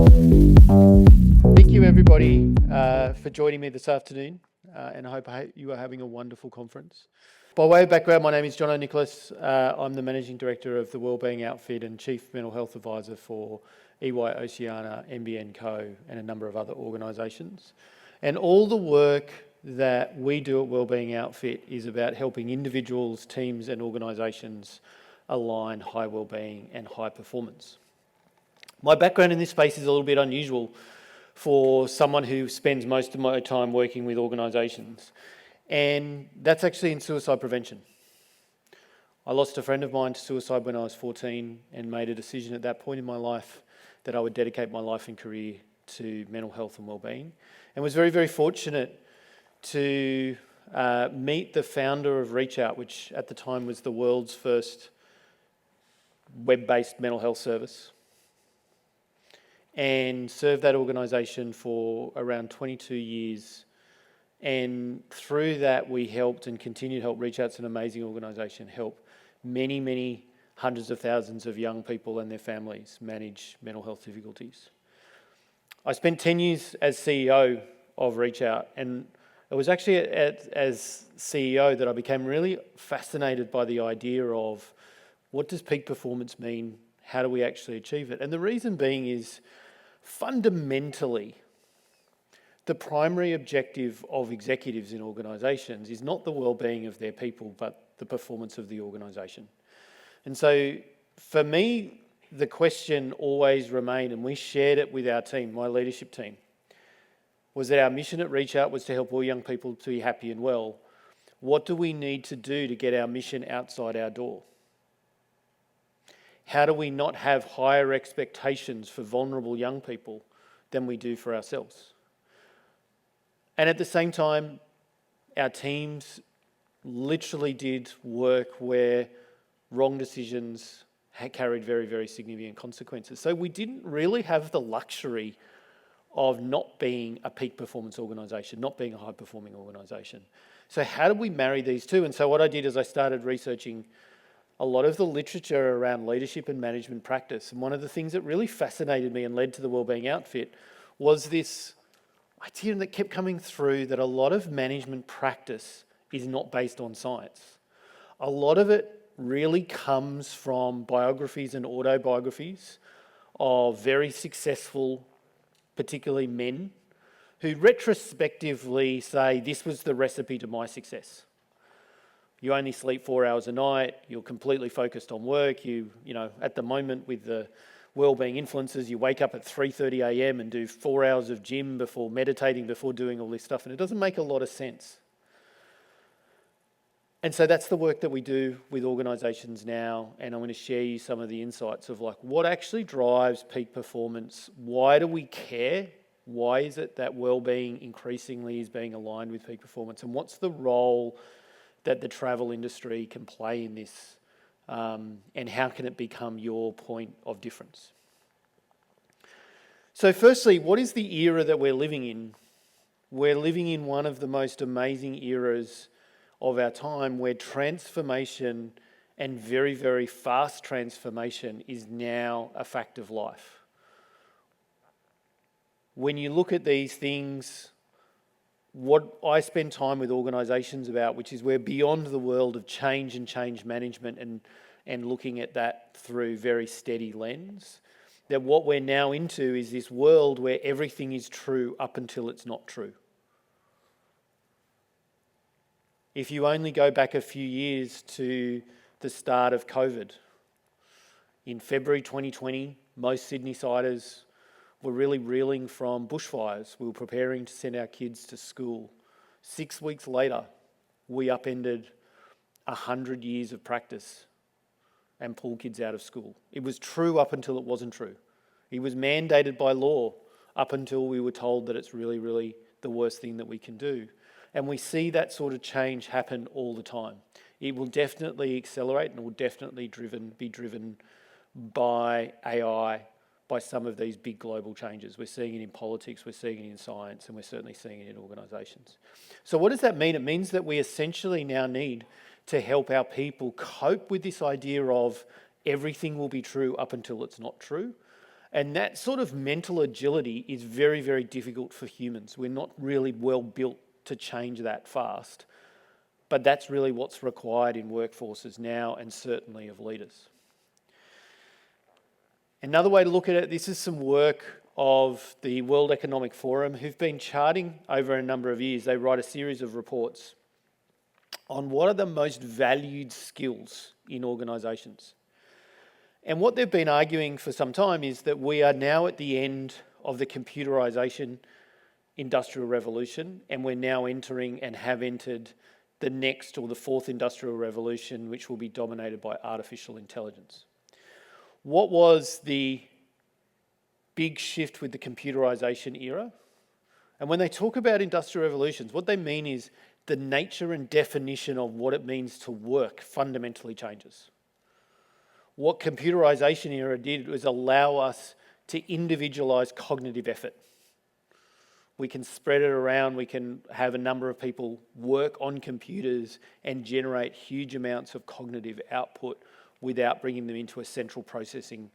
Thank you, everybody, for joining me this afternoon, and I hope you are having a wonderful conference. By way of background, my name is Jono. I'm the Managing Director of the Wellbeing outfit and Chief Mental Health Advisor for EY Oceania, NBN Co, and a number of other organisations. And all the work that we do at Wellbeing outfit is about helping individuals, teams, and organisations align high wellbeing and high performance. My background in this space is a little bit unusual for someone who spends most of my time working with organisations, and that's actually in suicide prevention. I lost a friend of mine to suicide when I was 14 and made a decision at that point in my life that I would dedicate my life and career to mental health and wellbeing, and was very, very fortunate to meet the founder of Reach Out, which at the time was the world's first web-based mental health service, and served that organisation for around 22 years. And through that, we helped and continue to help. Reach Out's an amazing organisation, help many, many hundreds of thousands of young people and their families manage mental health difficulties. I spent 10 years as CEO of Reach Out, and it was actually as CEO that I became really fascinated by the idea of what does peak performance mean? How do we actually achieve it? And the reason being is, fundamentally, the primary objective of executives in organisations is not the well-being of their people, but the performance of the organisation. And so for me, the question always remained, and we shared it with our team, my leadership team, was that our mission at Reach Out was to help all young people to be happy and well. What do we need to do to get our mission outside our door? How do we not have higher expectations for vulnerable young people than we do for ourselves? And at the same time, our teams literally did work where wrong decisions had carried very, very significant consequences. So we didn't really have the luxury of not being a peak performance organisation, not being a high performing organisation. So how do we marry these two? And so what I did is I started researching a lot of the literature around leadership and management practice. And one of the things that really fascinated me and led to the Wellbeing outfit was this idea that kept coming through that a lot of management practice is not based on science. A lot of it really comes from biographies and autobiographies of very successful, particularly men, who retrospectively say, this was the recipe to my success. You only sleep 4 hours a night, you're completely focused on work, you know, at the moment with the wellbeing influencers, you wake up at 3:30 a.m. and do 4 hours of gym before meditating, before doing all this stuff, and it doesn't make a lot of sense. And so that's the work that we do with organisations now, and I'm going to share you some of the insights of like what actually drives peak performance. Why do we care? Why is it that wellbeing increasingly is being aligned with peak performance? And what's the role that the travel industry can play in this, and how can it become your point of difference? So firstly, what is the era that we're living in? We're living in one of the most amazing eras of our time where transformation and very, very fast transformation is now a fact of life. When you look at these things, what I spend time with organisations about, which is we're beyond the world of change and change management and looking at that through very steady lens, that what we're now into is this world where everything is true up until it's not true. If you only go back a few years to the start of COVID, in February 2020, most Sydney-siders were really reeling from bushfires. We were preparing to send our kids to school. 6 weeks later, we upended 100 years of practice and pulled kids out of school. It was true up until it wasn't true. It was mandated by law up until we were told that it's really, really the worst thing that we can do. And we see that sort of change happen all the time. It will definitely accelerate and will definitely be driven by AI, by some of these big global changes. We're seeing it in politics, we're seeing it in science, and we're certainly seeing it in organisations. So what does that mean? It means that we essentially now need to help our people cope with this idea of everything will be true up until it's not true, And that sort of mental agility is very, very difficult for humans. We're not really well built to change that fast. But that's really what's required in workforces now, and certainly of leaders. Another way to look at it, this is some work of the World Economic Forum, who've been charting over a number of years. They write a series of reports on what are the most valued skills in organisations. And what they've been arguing for some time is that we are now at the end of the computerisation industrial revolution, and we're now entering and have entered the next, or the fourth industrial revolution, which will be dominated by artificial intelligence. What was the big shift with the computerisation era? And when they talk about industrial revolutions, what they mean is the nature and definition of what it means to work fundamentally changes. What computerisation era did was allow us to individualise cognitive effort. We can spread it around, we can have a number of people work on computers and generate huge amounts of cognitive output without bringing them into a central processing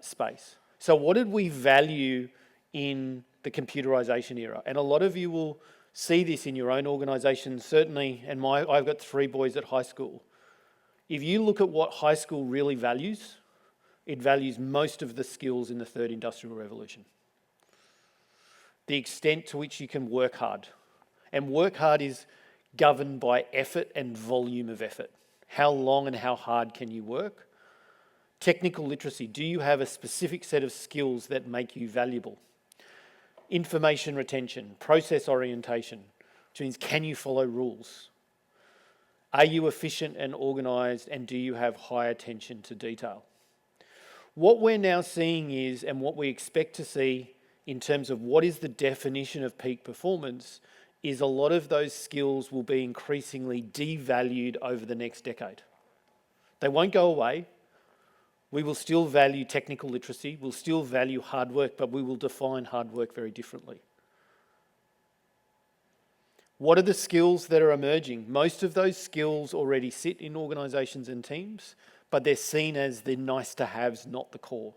space. So what did we value in the computerisation era? And a lot of you will see this in your own organisations, certainly, and I've got 3 boys at high school. If you look at what high school really values, it values most of the skills in the third industrial revolution. The extent to which you can work hard. And work hard is governed by effort and volume of effort. How long and how hard can you work? Technical literacy. Do you have a specific set of skills that make you valuable? Information retention, process orientation, which means can you follow rules? Are you efficient and organised, and do you have high attention to detail? What we're now seeing is, and what we expect to see in terms of what is the definition of peak performance, is a lot of those skills will be increasingly devalued over the next decade. They won't go away. We will still value technical literacy, we'll still value hard work, but we will define hard work very differently. What are the skills that are emerging? Most of those skills already sit in organisations and teams, but they're seen as the nice-to-haves, not the core.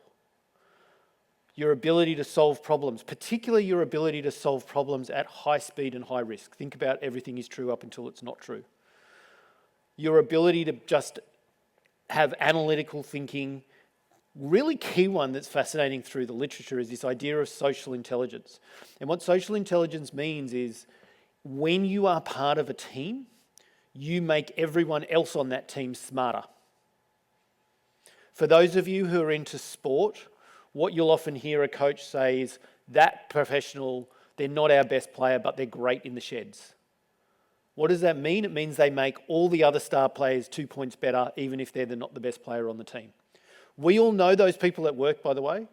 Your ability to solve problems, particularly your ability to solve problems at high speed and high risk. Think about everything is true up until it's not true. Your ability to just have analytical thinking. Really key one that's fascinating through the literature is this idea of social intelligence. And what social intelligence means is when you are part of a team, you make everyone else on that team smarter. For those of you who are into sport, what you'll often hear a coach say is, that professional, they're not our best player, but they're great in the sheds. What does that mean? It means they make all the other star players 2 points better, even if they're not the best player on the team. We all know those people at work, by the way.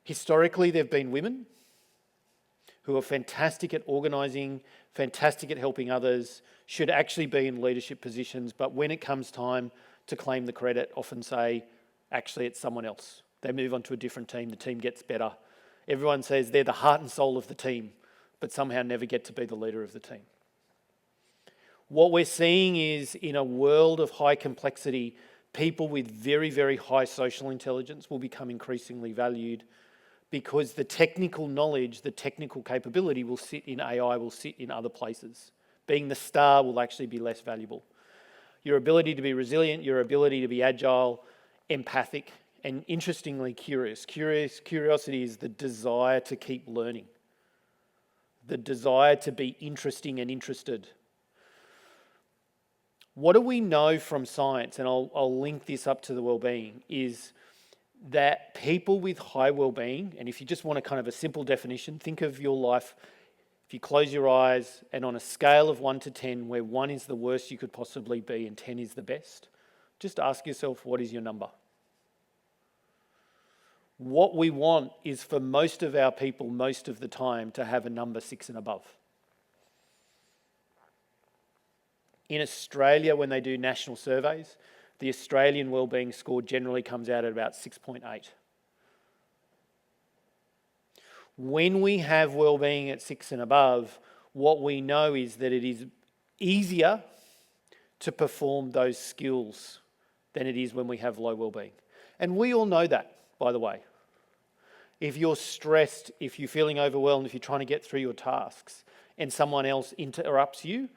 Historically, they've been women who are fantastic at organising, fantastic at helping others, should actually be in leadership positions, but when it comes time to claim the credit, often say, actually, it's someone else. They move on to a different team, the team gets better. Everyone says they're the heart and soul of the team, but somehow never get to be the leader of the team. What we're seeing is, in a world of high complexity, people with very, very high social intelligence will become increasingly valued because the technical knowledge, the technical capability will sit in AI, will sit in other places. Being the star will actually be less valuable. Your ability to be resilient, your ability to be agile, empathic, and interestingly curious. Curiosity is the desire to keep learning, the desire to be interesting and interested. What do we know from science, and I'll link this up to the wellbeing, is that people with high wellbeing, and if you just want a kind of a simple definition, think of your life, if you close your eyes and on a scale of 1 to 10, where 1 is the worst you could possibly be and 10 is the best, just ask yourself, what is your number? What we want is for most of our people, most of the time, to have a number 6 and above. In Australia, when they do national surveys, the Australian wellbeing score generally comes out at about 6.8. When we have wellbeing at 6 and above, what we know is that it is easier to perform those skills than it is when we have low wellbeing. And we all know that. by the way. If you're stressed, if you're feeling overwhelmed, if you're trying to get through your tasks and someone else interrupts you,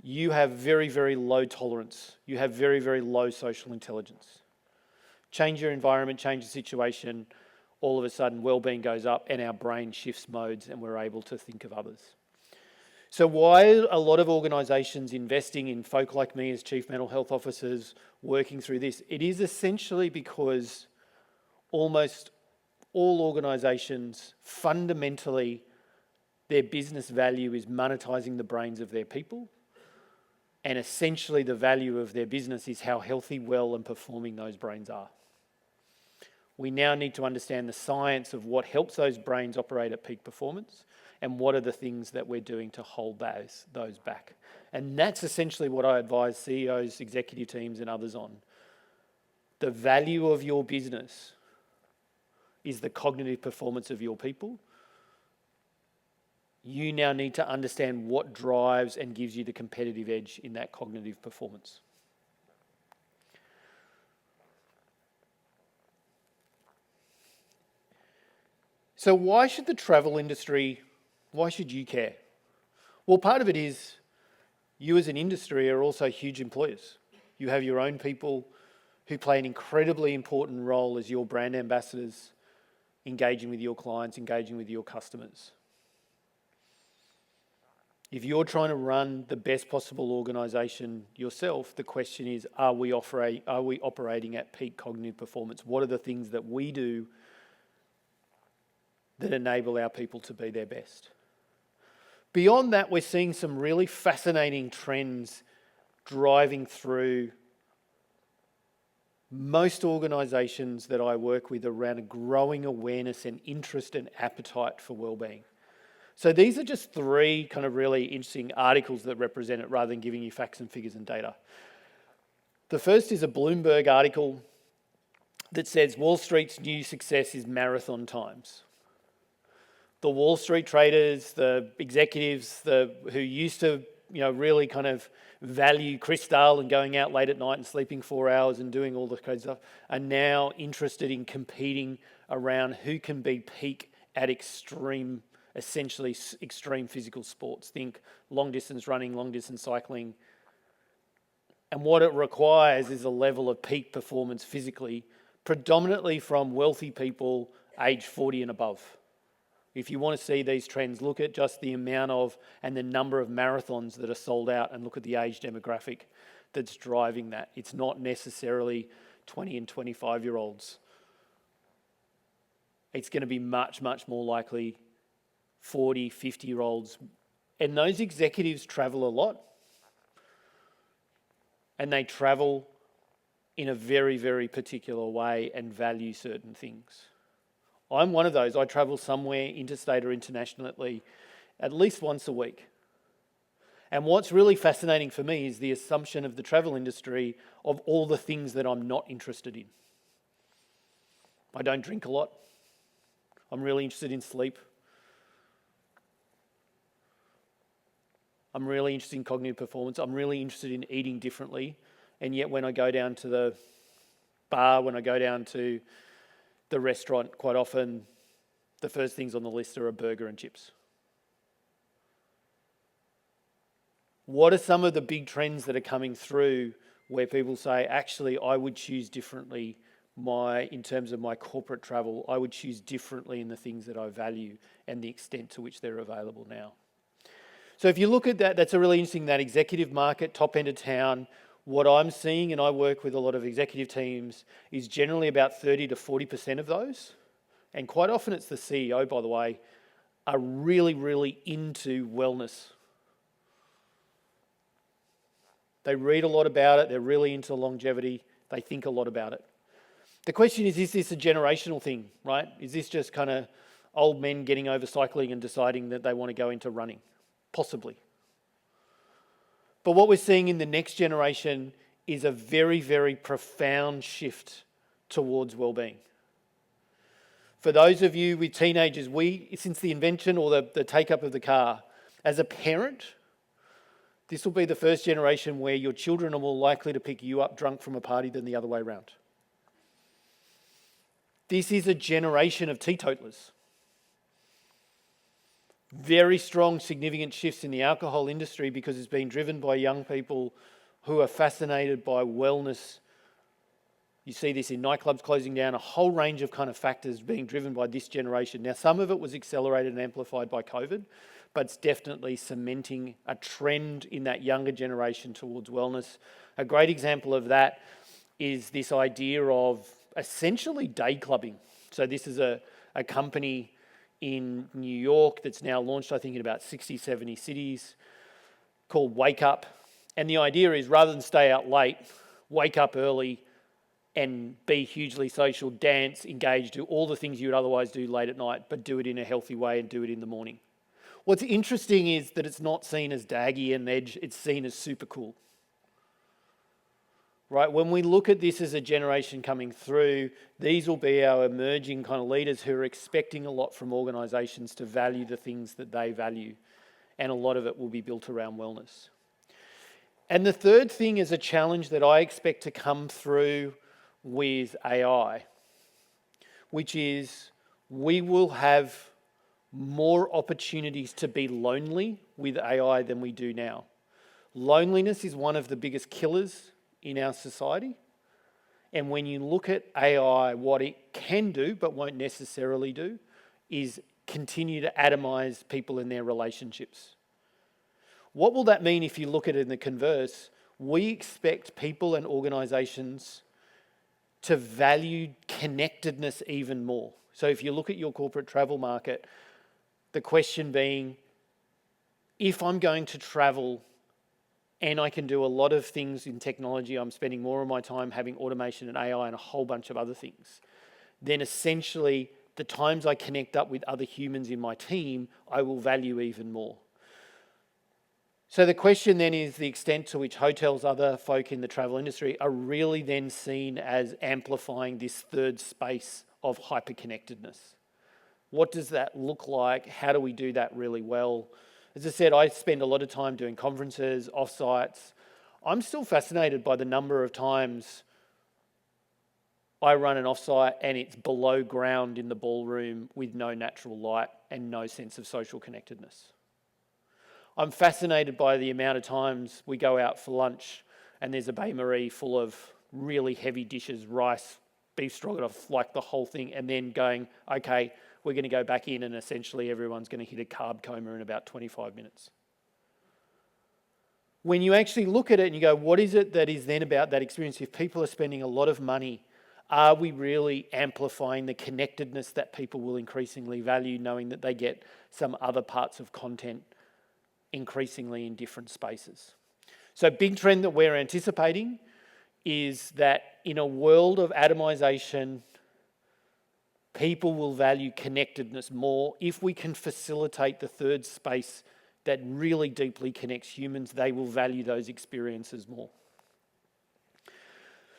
you have very, very low tolerance. You have very, very low social intelligence. Change your environment, change the situation, all of a sudden well-being goes up and our brain shifts modes and we're able to think of others. So why are a lot of organisations investing in folk like me as chief mental health officers working through this? It is essentially because almost all organisations, fundamentally, their business value is monetising the brains of their people. And essentially the value of their business is how healthy, well and performing those brains are. We now need to understand the science of what helps those brains operate at peak performance and what are the things that we're doing to hold those back. And that's essentially what I advise CEOs, executive teams and others on. The value of your business is the cognitive performance of your people. You now need to understand what drives and gives you the competitive edge in that cognitive performance. So why should the travel industry, why should you care? Well, part of it is you as an industry are also huge employers. You have your own people who play an incredibly important role as your brand ambassadors, engaging with your clients, engaging with your customers. If you're trying to run the best possible organisation yourself, the question is, are we operating at peak cognitive performance? What are the things that we do that enable our people to be their best? Beyond that, we're seeing some really fascinating trends driving through most organisations that I work with around a growing awareness and interest and appetite for wellbeing. So these are just three kind of really interesting articles that represent it rather than giving you facts and figures and data. The first is a Bloomberg article that says Wall Street's new success is marathon times. The Wall Street traders, the executives who used to really kind of value crystal and going out late at night and sleeping 4 hours and doing all this kind of stuff are now interested in competing around who can be peak at essentially extreme physical sports. Think long distance running, long distance cycling. And what it requires is a level of peak performance physically, predominantly from wealthy people aged 40 and above. If you want to see these trends, look at just the amount of and the number of marathons that are sold out and look at the age demographic that's driving that. It's not necessarily 20 and 25-year-olds. It's going to be much, much more likely 40, 50-year-olds. And those executives travel a lot. And they travel in a very, very particular way and value certain things. I'm one of those. I travel somewhere interstate or internationally at least once a week. And what's really fascinating for me is the assumption of the travel industry of all the things that I'm not interested in. I don't drink a lot. I'm really interested in sleep. I'm really interested in cognitive performance. I'm really interested in eating differently. And yet when I go down to the bar, when I go down to the restaurant, quite often the first things on the list are a burger and chips. What are some of the big trends that are coming through where people say, actually, I would choose differently in terms of my corporate travel, I would choose differently in the things that I value and the extent to which they're available now. So if you look at that, that's a really interesting, that executive market, top end of town. What I'm seeing, and I work with a lot of executive teams, is generally about 30 to 40% of those, and quite often it's the CEO, by the way, are really, really into wellness. They read a lot about it, they're really into longevity, they think a lot about it. The question is this a generational thing, right? Is this just kind of old men getting over cycling and deciding that they want to go into running? Possibly. But what we're seeing in the next generation is a very, very profound shift towards well-being. For those of you with teenagers, since the invention or the take-up of the car, as a parent, this will be the first generation where your children are more likely to pick you up drunk from a party than the other way around. This is a generation of teetotalers. Very strong, significant shifts in the alcohol industry because it's been driven by young people who are fascinated by wellness. You see this in nightclubs closing down, a whole range of kind of factors being driven by this generation. Now, some of it was accelerated and amplified by COVID, but it's definitely cementing a trend in that younger generation towards wellness. A great example of that is this idea of essentially day clubbing. So this is a company in New York that's now launched, I think, in about 60, 70 cities, called Wake Up. And the idea is, rather than stay out late, wake up early and be hugely social, dance, engage, do all the things you would otherwise do late at night, but do it in a healthy way and do it in the morning. What's interesting is that it's not seen as daggy and edge, it's seen as super cool. Right? When we look at this as a generation coming through, these will be our emerging kind of leaders who are expecting a lot from organisations to value the things that they value. And a lot of it will be built around wellness. And the third thing is a challenge that I expect to come through with AI, which is we will have more opportunities to be lonely with AI than we do now. Loneliness is one of the biggest killers in our society. And when you look at AI, what it can do, but won't necessarily do, is continue to atomize people in their relationships. What will that mean if you look at it in the converse? We expect people and organizations to value connectedness even more. So if you look at your corporate travel market, the question being, if I'm going to travel and I can do a lot of things in technology, I'm spending more of my time having automation and AI and a whole bunch of other things, then essentially the times I connect up with other humans in my team, I will value even more. So the question then is the extent to which hotels, other folk in the travel industry are really then seen as amplifying this third space of hyperconnectedness. What does that look like? How do we do that really well? As I said, I spend a lot of time doing conferences, offsites. I'm still fascinated by the number of times I run an offsite and it's below ground in the ballroom with no natural light and no sense of social connectedness. I'm fascinated by the amount of times we go out for lunch and there's a bain-marie full of really heavy dishes, rice, beef stroganoff, like the whole thing, and then going, okay, we're going to go back in and essentially everyone's going to hit a carb coma in about 25 minutes. When you actually look at it and you go, what is it that is then about that experience? If people are spending a lot of money, are we really amplifying the connectedness that people will increasingly value, knowing that they get some other parts of content increasingly in different spaces? So big trend that we're anticipating is that in a world of atomization, people will value connectedness more. If we can facilitate the third space that really deeply connects humans, they will value those experiences more.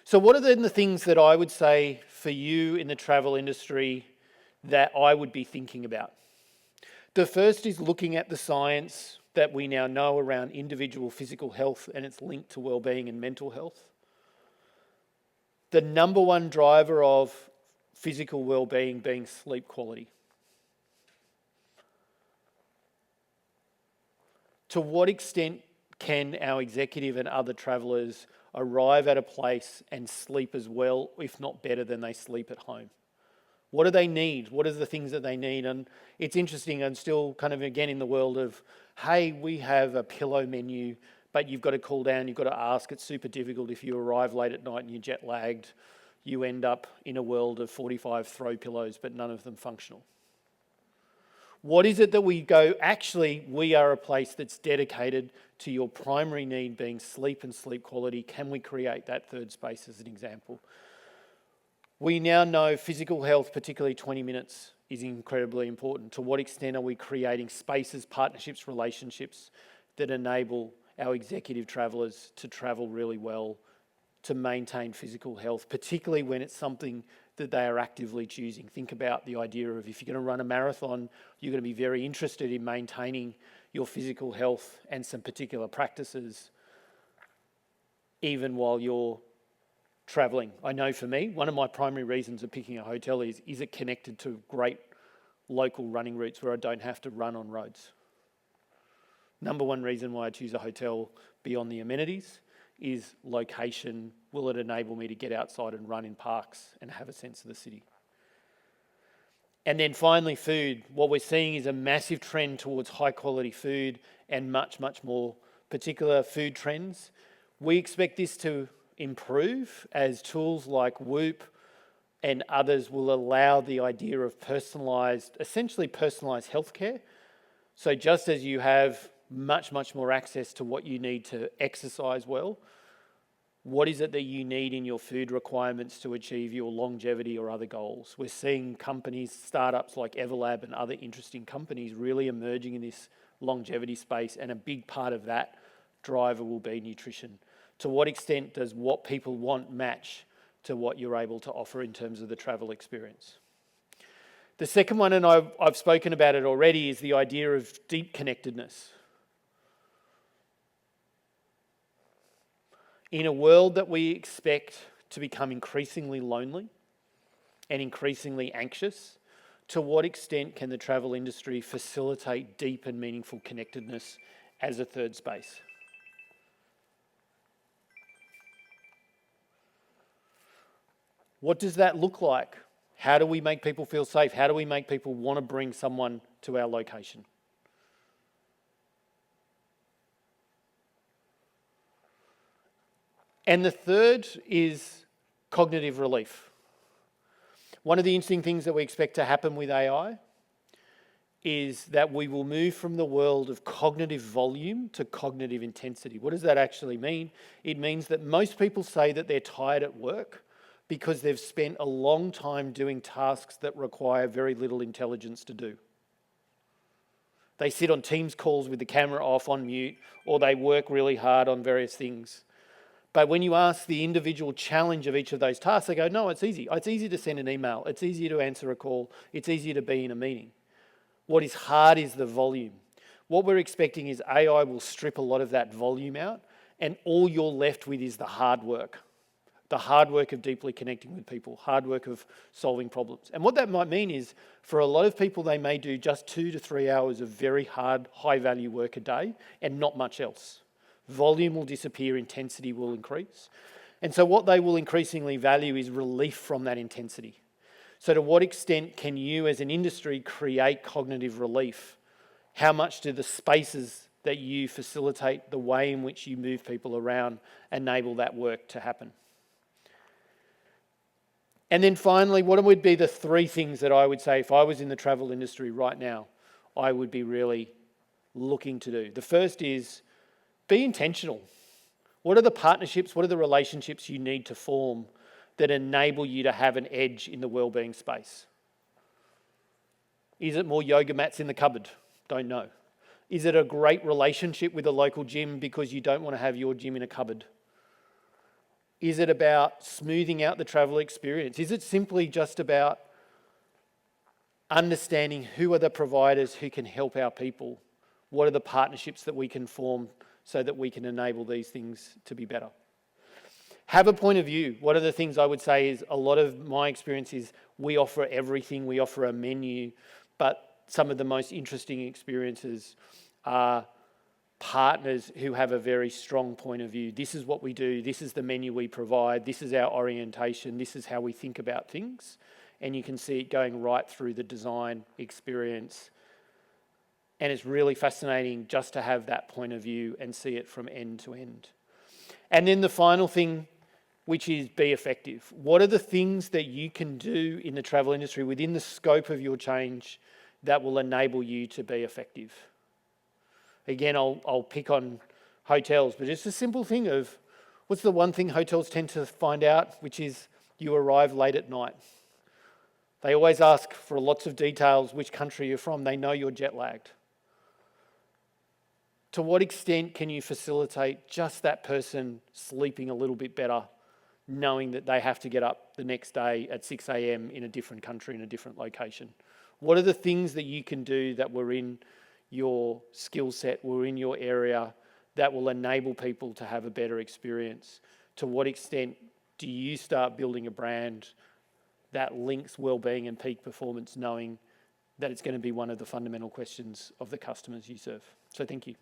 So what are then the things that I would say for you in the travel industry that I would be thinking about? The first is looking at the science that we now know around individual physical health and its link to well-being and mental health. The number one driver of physical well-being being sleep quality. To what extent can our executive and other travellers arrive at a place and sleep as well, if not better than they sleep at home? What do they need? What are the things that they need? And it's interesting, I'm still kind of again in the world of, hey, we have a pillow menu, but you've got to cool down, you've got to ask. It's super difficult if you arrive late at night and you're jet lagged. You end up in a world of 45 throw pillows, but none of them functional. What is it that we go, actually, we are a place that's dedicated to your primary need being sleep and sleep quality. Can we create that third space as an example? We now know physical health, particularly 20 minutes, is incredibly important. To what extent are we creating spaces, partnerships, relationships that enable our executive travellers to travel really well, to maintain physical health, particularly when it's something that they are actively choosing? Think about the idea of if you're going to run a marathon, you're going to be very interested in maintaining your physical health and some particular practices, even while you're traveling. I know for me, one of my primary reasons of picking a hotel is it connected to great local running routes where I don't have to run on roads? Number one reason why I choose a hotel beyond the amenities is location. Will it enable me to get outside and run in parks and have a sense of the city? And then finally, food. What we're seeing is a massive trend towards high quality food and much, much more particular food trends. We expect this to improve as tools like Whoop and others will allow the idea of essentially personalised healthcare. So just as you have much, much more access to what you need to exercise well, what is it that you need in your food requirements to achieve your longevity or other goals? We're seeing companies, startups like Everlab and other interesting companies really emerging in this longevity space, and a big part of that driver will be nutrition. To what extent does what people want match to what you're able to offer in terms of the travel experience? The second one, and I've spoken about it already, is the idea of deep connectedness. In a world that we expect to become increasingly lonely and increasingly anxious, to what extent can the travel industry facilitate deep and meaningful connectedness as a third space? What does that look like? How do we make people feel safe? How do we make people want to bring someone to our location? And the third is cognitive relief. One of the interesting things that we expect to happen with AI is that we will move from the world of cognitive volume to cognitive intensity. What does that actually mean? It means that most people say that they're tired at work because they've spent a long time doing tasks that require very little intelligence to do. They sit on Teams calls with the camera off on mute, or they work really hard on various things. But when you ask the individual challenge of each of those tasks, they go, no, it's easy. It's easy to send an email. It's easier to answer a call. It's easier to be in a meeting. What is hard is the volume. What we're expecting is AI will strip a lot of that volume out, and all you're left with is the hard work. The hard work of deeply connecting with people, hard work of solving problems. And what that might mean is, for a lot of people, they may do just 2 to 3 hours of very hard, high-value work a day and not much else. Volume will disappear, intensity will increase. And so what they will increasingly value is relief from that intensity. So to what extent can you as an industry create cognitive relief? How much do the spaces that you facilitate, the way in which you move people around, enable that work to happen? And then finally, what would be the 3 things that I would say if I was in the travel industry right now, I would be really looking to do? The first is, be intentional. What are the partnerships, what are the relationships you need to form that enable you to have an edge in the wellbeing space? Is it more yoga mats in the cupboard? Don't know. Is it a great relationship with a local gym because you don't want to have your gym in a cupboard? Is it about smoothing out the travel experience? Is it simply just about understanding who are the providers who can help our people? What are the partnerships that we can form so that we can enable these things to be better? Have a point of view. One of the things I would say is, a lot of my experience is we offer everything, we offer a menu, but some of the most interesting experiences are partners who have a very strong point of view. This is what we do, this is the menu we provide, this is our orientation, this is how we think about things. And you can see it going right through the design experience. And it's really fascinating just to have that point of view and see it from end to end. And then the final thing, which is be effective. What are the things that you can do in the travel industry within the scope of your change that will enable you to be effective? Again, I'll pick on hotels, but it's a simple thing of, what's the one thing hotels tend to find out, which is you arrive late at night. They always ask for lots of details, which country you're from. They know you're jet lagged. To what extent can you facilitate just that person sleeping a little bit better, knowing that they have to get up the next day at 6 a.m. in a different country, in a different location? What are the things that you can do that were in your skill set, were in your area, that will enable people to have a better experience? To what extent do you start building a brand that links well-being and peak performance, knowing that it's going to be one of the fundamental questions of the customers you serve? So thank you.